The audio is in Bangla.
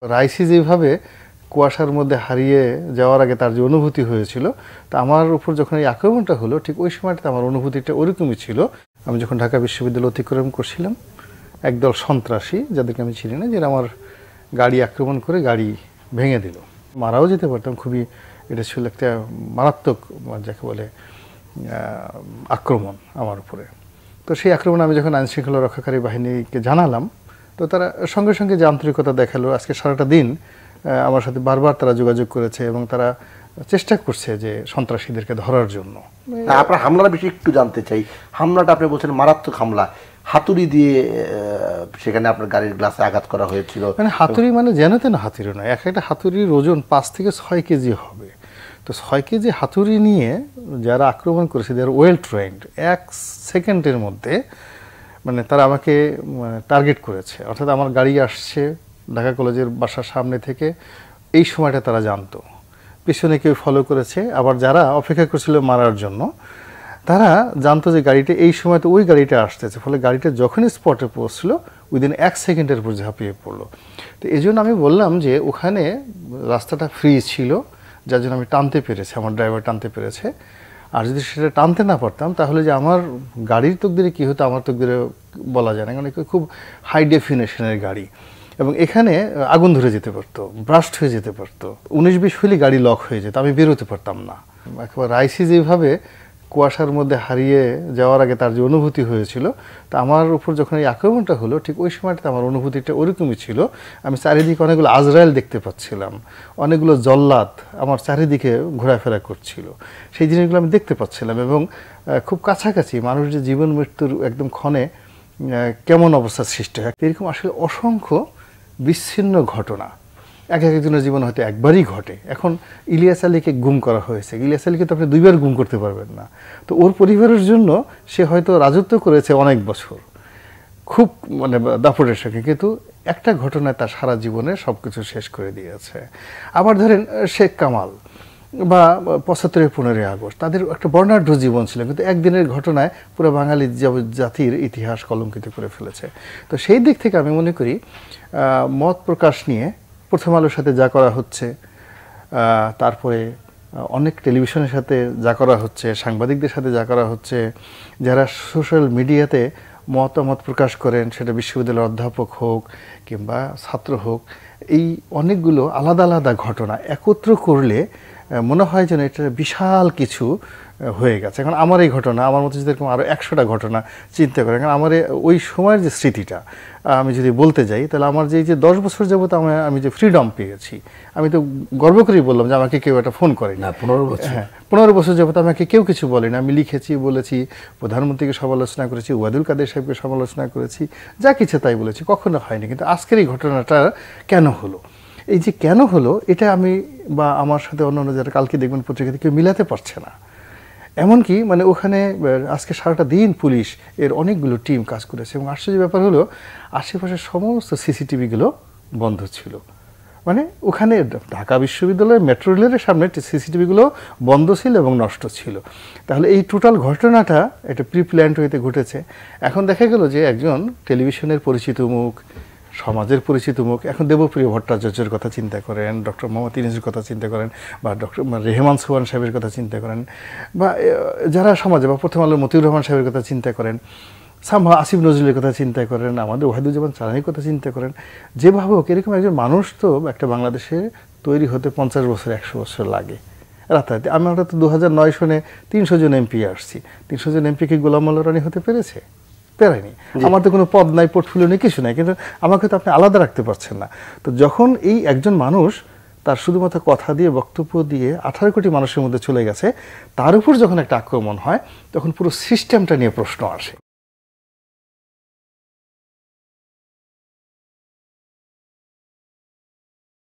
রাইসি যেভাবে কুয়াশার মধ্যে হারিয়ে যাওয়ার আগে তার যে অনুভূতি হয়েছিল, তা আমার উপর যখন এই আক্রমণটা হলো ঠিক ওই সময়টাতে আমার অনুভূতিটা ওরকমই ছিল। আমি যখন ঢাকা বিশ্ববিদ্যালয় অতিক্রম করছিলাম, একদল সন্ত্রাসী, যাদেরকে আমি চিনি না, যারা আমার গাড়ি আক্রমণ করে গাড়ি ভেঙে দিল। মারাও যেতে পারতাম, খুবই এটা ছিল একটা মারাত্মক, যাকে বলে, আক্রমণ আমার উপরে। তো সেই আক্রমণ আমি যখন আইনশৃঙ্খলা রক্ষাকারী বাহিনীকে জানালাম, তো তারা সঙ্গে সঙ্গে যে আন্তরিকতা দেখালো, আজকে সারাটা দিন আমার সাথে বারবার তারা যোগাযোগ করেছে এবং তারা চেষ্টা করছে যে সন্ত্রাসীদেরকে ধরার জন্য। আপনার হামলার বিষয়ে একটু জানতে চাই। হামলাটা আপনি বলছেন মারাত্মক হামলা, হাতুড়ি দিয়ে সেখানে আপনার গাড়ির গ্লাসে আঘাত করা হয়েছিল। মানে হাতুড়ি মানে যেন তেন হাতুড়ি নয়, একটা হাতুড়ির ওজন 5 থেকে 6 কেজি হবে। তো 6 কেজি হাতুড়ি নিয়ে যারা আক্রমণ করেছে, যারা ওয়েল ট্রেন্ড, 1 সেকেন্ডের মধ্যে মানে তারা আমাকে টার্গেট করেছে। অর্থাৎ আমার গাড়ি আসছে ঢাকা কলেজের বাসার সামনে থেকে, এই সময়টা তারা জানতো, পিছনে কেউ ফলো করেছে, আবার যারা অপেক্ষা করছিল মারার জন্য তারা জানতো যে গাড়িটা এই সময় তো ওই গাড়িটা আসতেছে, ফলে গাড়িটা যখনই স্পটে পৌঁছলো উইদিন 1 সেকেন্ডের উপর ঝাঁপিয়ে পড়লো। তো এই জন্য আমি বললাম যে ওখানে রাস্তাটা ফ্রি ছিল, যার জন্য আমি টানতে পেরেছি, আমার ড্রাইভার টানতে পেরেছে। আর যদি সেটা টানতে না পারতাম তাহলে যে আমার গাড়ির তকদিরে কী হতো আমার তকদিরে বলা যায় না, কারণ খুব হাই ডেফিনেশনের গাড়ি এবং এখানে আগুন ধরে যেতে পারতো, ব্রাস্ট হয়ে যেতে পারতো, 19-20 হলে গাড়ি লক হয়ে যেত, আমি বেরোতে পারতাম না। একেবারে রাইসি যেভাবে কুয়াশার মধ্যে হারিয়ে যাওয়ার আগে তার যে অনুভূতি হয়েছিল, তা আমার উপর যখন এই আক্রমণটা হলো ঠিক ওই সময়টাতে আমার অনুভূতিটা ওরকমই ছিল। আমি চারিদিকে অনেকগুলো আজরায়েল দেখতে পাচ্ছিলাম, অনেকগুলো জল্লাদ আমার চারিদিকে ঘোরাফেরা করছিল, সেই জিনিসগুলো আমি দেখতে পাচ্ছিলাম এবং খুব কাছাকাছি মানুষ যে জীবন মৃত্যুর একদম ক্ষণে কেমন অবস্থার সৃষ্টি হয়, এরকম আসলে অসংখ্য বিচ্ছিন্ন ঘটনা এক একজনের জীবনে হয়তো একবারই ঘটে। এখন ইলিয়াস আলীকে গুম করা হয়েছে, ইলিয়াস আলীকে তো আপনি 2বার গুম করতে পারবেন না। তো ওর পরিবারের জন্য সে হয়তো রাজত্ব করেছে অনেক বছর খুব মানে দাপটের সঙ্গে, কিন্তু একটা ঘটনায় তার সারা জীবনে সব কিছু শেষ করে দিয়েছে। আবার ধরেন শেখ কামাল বা 75-এর 15ই আগস্ট, তাদের একটা বর্ণাঢ্য জীবন ছিল, কিন্তু একদিনের ঘটনায় পুরো বাঙালি জাতির ইতিহাস কলঙ্কিত করে ফেলেছে। তো সেই দিক থেকে আমি মনে করি মত প্রকাশ নিয়ে প্রথম আলোর সাথে যা করা হচ্ছে, তারপরে অনেক টেলিভিশনের সাথে যা করা হচ্ছে, সাংবাদিকদের সাথে যা করা হচ্ছে, যারা সোশ্যাল মিডিয়াতে মতামত প্রকাশ করেন, সেটা বিশ্ববিদ্যালয়ের অধ্যাপক হোক কিংবা ছাত্র হোক, এই অনেকগুলো আলাদা আলাদা ঘটনা একত্র করলে মনে হয় যেন এটা বিশাল কিছু হয়ে গেছে। এখন আমার এই ঘটনা, আমার মতো যদি এরকম আরও 100টা ঘটনা চিন্তা করেন, কারণ আমার ওই সময়ের যে স্মৃতিটা আমি যদি বলতে যাই, তাহলে আমার যে 10 বছর যাবত আমি যে ফ্রিডম পেয়েছি, আমি তো গর্ব করেই বললাম যে আমাকে কেউ একটা ফোন করে না। 15 বছর, হ্যাঁ, 15 বছর যাবত আমাকে কেউ কিছু বলে না। আমি লিখেছি, বলেছি, প্রধানমন্ত্রীকে সমালোচনা করেছি, ওয়াদুল কাদের সাহেবকে সমালোচনা করেছি, যা কিছু তাই বলেছি, কখনো হয়নি। কিন্তু আজকের এই ঘটনাটা কেন হলো, এই যে কেন হলো, এটা আমি বা আমার সাথে অন্যান্য যারা কালকে দেখবেন পত্রিকাতে কেউ মিলাতে পারছে না। এমনকি মানে ওখানে আজকে সারাটা দিন পুলিশ এর অনেকগুলো টিম কাজ করেছে এবং আশ্চর্য ব্যাপার হলো আশেপাশের সমস্ত সিসিটিভিগুলো বন্ধ ছিল। মানে ওখানে ঢাকা বিশ্ববিদ্যালয়ের মেট্রো রেলের সামনে সিসিটিভিগুলো বন্ধ ছিল এবং নষ্ট ছিল। তাহলে এই টোটাল ঘটনাটা একটা প্রি প্ল্যান্ড হইতে ঘটেছে। এখন দেখা গেল যে একজন টেলিভিশনের পরিচিত মুখ, সমাজের পরিচিত মুখ, এখন দেবপ্রিয় ভট্টাচার্যের কথা চিন্তা করেন, ডক্টর মোহাম্মদ ইউনূসের কথা চিন্তা করেন, বা ডক্টর রেহমান সোবহান সাহেবের কথা চিন্তা করেন, বা যারা সমাজে বা প্রথম আলোর মতিউর রহমান সাহেবের কথা চিন্তা করেন, সামহা আসিফ নজরুলের কথা চিন্তা করেন, আমাদের ওয়াহিদুজ্জামান চালানির কথা চিন্তা করেন, যেভাবে হোক এরকম একজন মানুষ তো একটা বাংলাদেশে তৈরি হতে 50 বছর 100 বছর লাগে রাতারাতি। আমরা তো 2009 সনে 300 জন এমপি আসছি, 300 জন এমপি কি গোলাম মোল্লা রানী হতে পেরেছে? পেরায়নি। আমার তো কোনো পদ নাই, পোর্টফোলিও নেই, কিছু নাই, কিন্তু আমাকে তো আপনি আলাদা রাখতে পারছেন না। তো যখন এই একজন মানুষ তার শুধুমাত্র কথা দিয়ে, বক্তব্য দিয়ে 18 কোটি মানুষের মধ্যে চলে গেছে, তার উপর যখন একটা আক্রমণ হয় তখন পুরো সিস্টেমটা নিয়ে প্রশ্ন আসে।